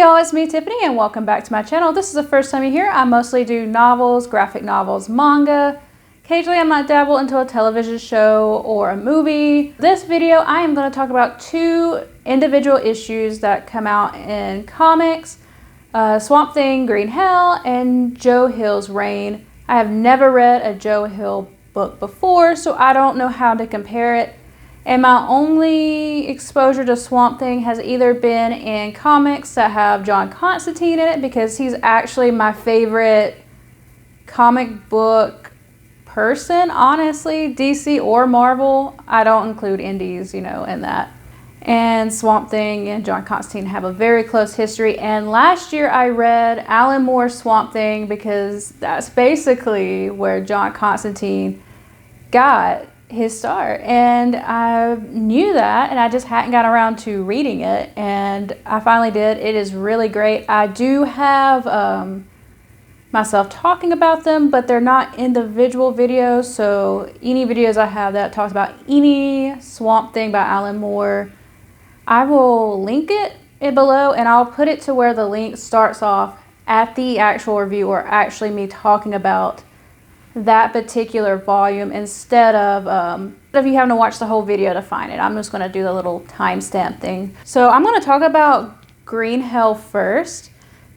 y'all, it's me Tiffany and welcome back to my channel. This is the first time you're here. I mostly do novels, graphic novels, manga. Occasionally I might dabble into a television show or a movie. This video I am going to talk about two individual issues that come out in comics. Swamp Thing, Green Hell, and Joe Hill's Reign. I have never read a Joe Hill book before, so I don't know how to compare it. And my only exposure to Swamp Thing has either been in comics that have John Constantine in it, because he's actually my favorite comic book person, honestly, DC or Marvel. I don't include indies, in that. And Swamp Thing and John Constantine have a very close history. And last year I read Alan Moore's Swamp Thing because that's basically where John Constantine got his start, and I knew that, and I just hadn't got around to reading it, and I finally did. It is really great. I do have myself talking about them, but they're not individual videos, so any videos I have that talks about any Swamp Thing by Alan Moore, I will link it below, and I'll put it to where the link starts off at the actual review, or actually me talking about that particular volume, instead of you having to watch the whole video to find it. I'm just going to do the little timestamp thing. So I'm going to talk about Green Hell first,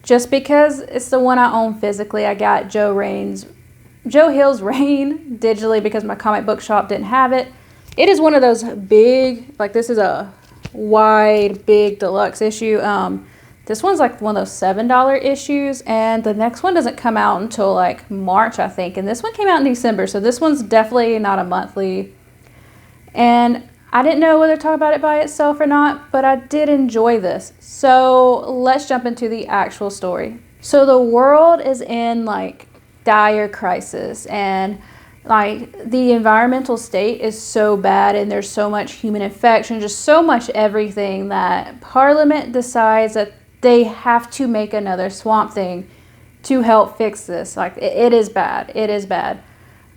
just because it's the one I own physically. I got Joe Hill's Reign digitally because my comic book shop didn't have it. It is one of those big, like this is a wide, big deluxe issue. This one's like one of those $7 issues, and the next one doesn't come out until like March, I think. And this one came out in December, so this one's definitely not a monthly. And I didn't know whether to talk about it by itself or not, but I did enjoy this. So let's jump into the actual story. So the world is in like dire crisis, and like the environmental state is so bad, and there's so much human infection, just so much everything, that Parliament decides that they have to make another Swamp Thing to help fix this. Like it is bad. It is bad.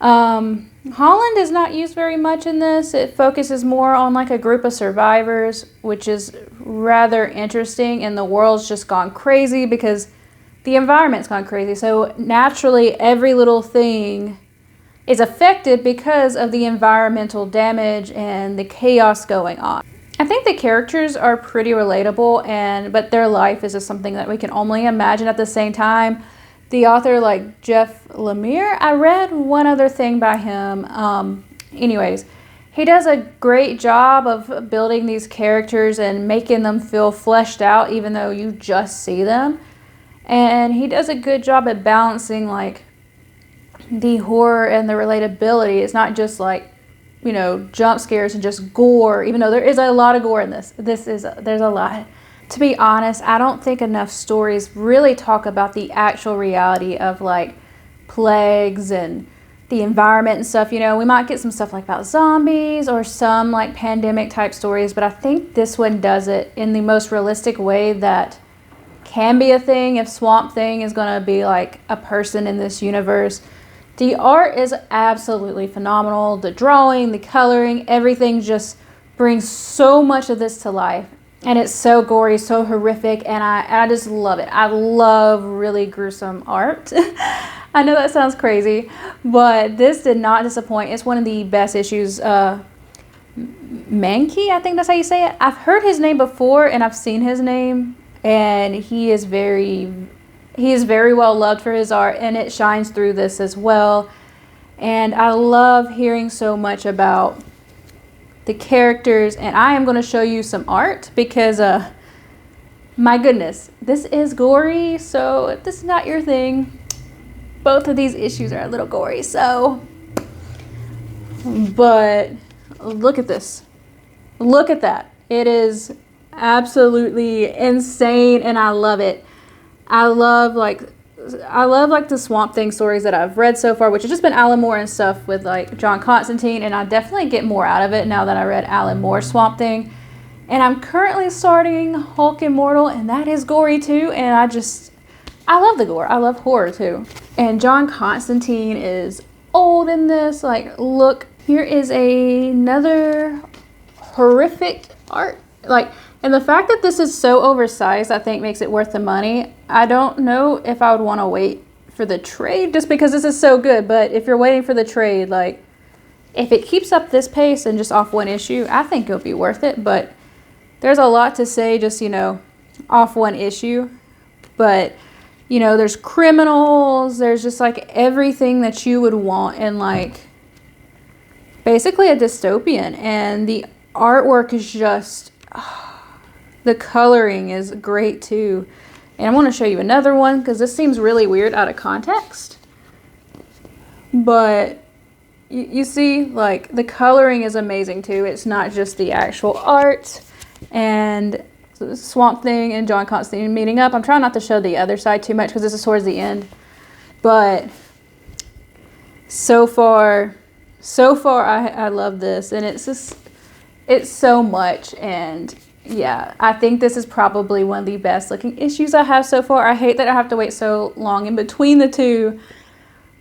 Holland is not used very much in this. It focuses more on like a group of survivors, which is rather interesting. And the world's just gone crazy because the environment's gone crazy. So naturally, every little thing is affected because of the environmental damage and the chaos going on. I think the characters are pretty relatable, but their life is just something that we can only imagine. At the same time, the author, like Jeff Lemire, I read one other thing by him. Anyways, he does a great job of building these characters and making them feel fleshed out, even though you just see them. And he does a good job at balancing like the horror and the relatability. It's not just like, jump scares and just gore, even though there is a lot of gore in this. There's a lot. To be honest, I don't think enough stories really talk about the actual reality of like plagues and the environment and stuff. We might get some stuff like about zombies or some like pandemic type stories, but I think this one does it in the most realistic way that can be a thing if Swamp Thing is going to be like a person in this universe. The art is absolutely phenomenal. The drawing, the coloring, everything just brings so much of this to life. And it's so gory, so horrific, and I just love it. I love really gruesome art. I know that sounds crazy, but this did not disappoint. It's one of the best issues. Mankey, I think that's how you say it. I've heard his name before, and I've seen his name, and he is very well loved for his art, and it shines through this as well. And I love hearing so much about the characters, and I am going to show you some art because my goodness, this is gory. So if this is not your thing, both of these issues are a little gory, but look at this. Look at that. It is absolutely insane, and I love it. I love like the Swamp Thing stories that I've read so far, which has just been Alan Moore and stuff with like John Constantine, and I definitely get more out of it now that I read Alan Moore's Swamp Thing. And I'm currently starting Hulk Immortal, and that is gory too, and I love the gore. I love horror too. And John Constantine is old in this. Like, look, here is another horrific art. Like, And the fact that this is so oversized, I think makes it worth the money. I don't know if I would want to wait for the trade just because this is so good. But if you're waiting for the trade, like if it keeps up this pace and just off one issue, I think it'll be worth it. But there's a lot to say just, you know, off one issue. But, you know, there's criminals. There's just like everything that you would want in like basically a dystopian. And the artwork is just... the coloring is great too. And I want to show you another one because this seems really weird out of context. But you see, like, the coloring is amazing too. It's not just the actual art. And Swamp Thing and John Constantine meeting up. I'm trying not to show the other side too much because this is towards the end. But so far I love this. And it's just, it's so much. And yeah, I think this is probably one of the best looking issues I have so far. I hate that I have to wait so long in between the two.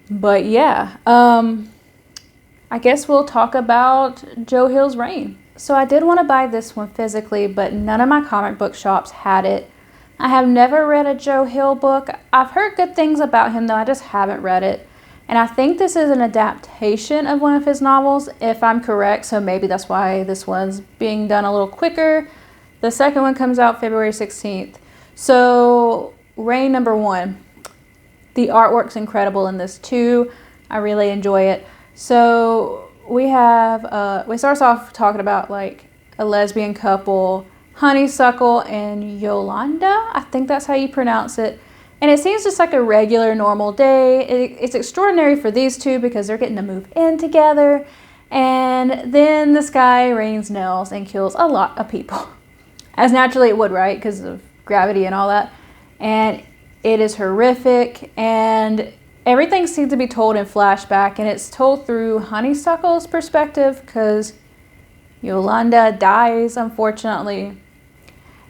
But yeah, I guess we'll talk about Joe Hill's Reign. So I did want to buy this one physically, but none of my comic book shops had it. I have never read a Joe Hill book. I've heard good things about him though, I just haven't read it. And I think this is an adaptation of one of his novels, if I'm correct. So maybe that's why this one's being done a little quicker. The second one comes out February 16th. So, Reign #1. The artwork's incredible in this too. I really enjoy it. So, we have, we start off talking about like a lesbian couple, Honeysuckle and Yolanda. I think that's how you pronounce it. And it seems just like a regular, normal day. It's extraordinary for these two because they're getting to move in together. And then this guy rains nails and kills a lot of people. As naturally it would, right? Because of gravity and all that. And it is horrific. And everything seems to be told in flashback. And it's told through Honeysuckle's perspective because Yolanda dies, unfortunately.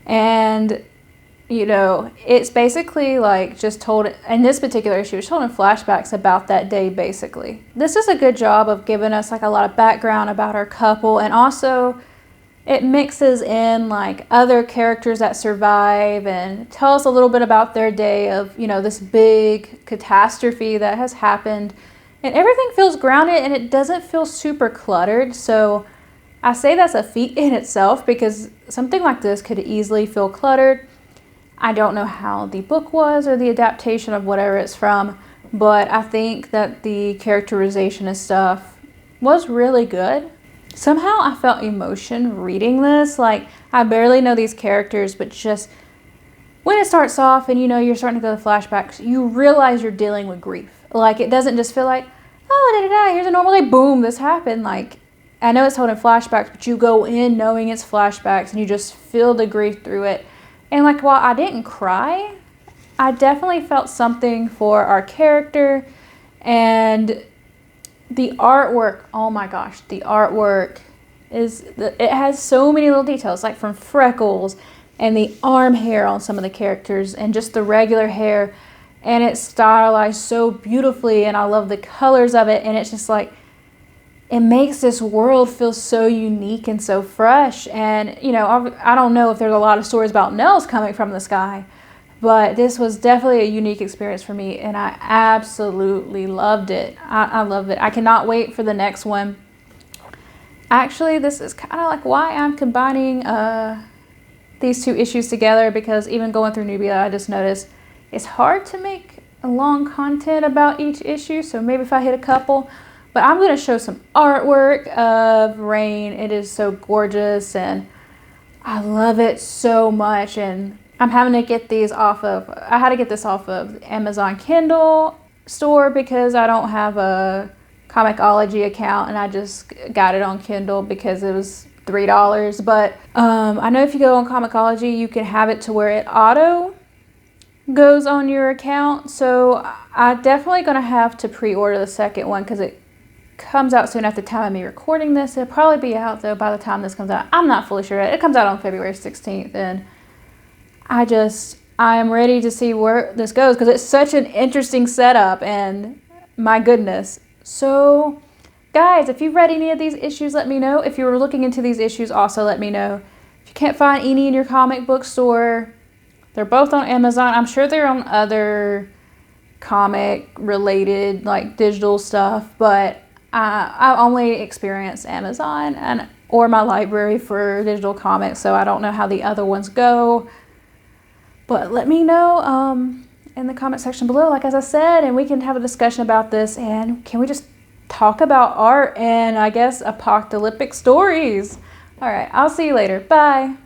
And, you know, it's basically like just told, in this particular issue, it's told in flashbacks about that day, basically. This does a good job of giving us like a lot of background about our couple, and also it mixes in like other characters that survive and tell us a little bit about their day of, you know, this big catastrophe that has happened. And everything feels grounded and it doesn't feel super cluttered. So I say that's a feat in itself because something like this could easily feel cluttered. I don't know how the book was or the adaptation of whatever it's from, but I think that the characterization and stuff was really good. Somehow I felt emotion reading this. Like, I barely know these characters, but just when it starts off and, you know, you're starting to go to flashbacks, you realize you're dealing with grief. Like, it doesn't just feel like, oh, here's a normal day, boom, this happened. Like, I know it's told in flashbacks, but you go in knowing it's flashbacks and you just feel the grief through it. And like, while I didn't cry, I definitely felt something for our character. And the artwork, oh my gosh, the artwork it has so many little details, like from freckles and the arm hair on some of the characters and just the regular hair. And it's stylized so beautifully and I love the colors of it. And it's just like, it makes this world feel so unique and so fresh. And, you know, I don't know if there's a lot of stories about nails coming from the sky, but this was definitely a unique experience for me, and I absolutely loved it. I love it. I cannot wait for the next one. Actually, this is kind of like why I'm combining these two issues together, because even going through Nubia, I just noticed it's hard to make a long content about each issue, so maybe if I hit a couple. But I'm going to show some artwork of Reign. It is so gorgeous, and I love it so much, and I'm having to get these I had to get this off of Amazon Kindle store because I don't have a Comixology account, and I just got it on Kindle because it was $3. But I know if you go on Comixology, you can have it to where it auto goes on your account. So I'm definitely going to have to pre-order the second one because it comes out soon after the time of me recording this. It'll probably be out though by the time this comes out. I'm not fully sure. It comes out on February 16th, and I am ready to see where this goes because it's such an interesting setup, and my goodness. So guys, if you've read any of these issues, let me know. If you were looking into these issues, also let me know. If you can't find any in your comic book store, they're both on Amazon. I'm sure they're on other comic related like digital stuff, but I only experience Amazon or my library for digital comics, so I don't know how the other ones go. But let me know in the comment section below, like as I said, and we can have a discussion about this. And can we just talk about art and I guess apocalyptic stories? All right, I'll see you later. Bye.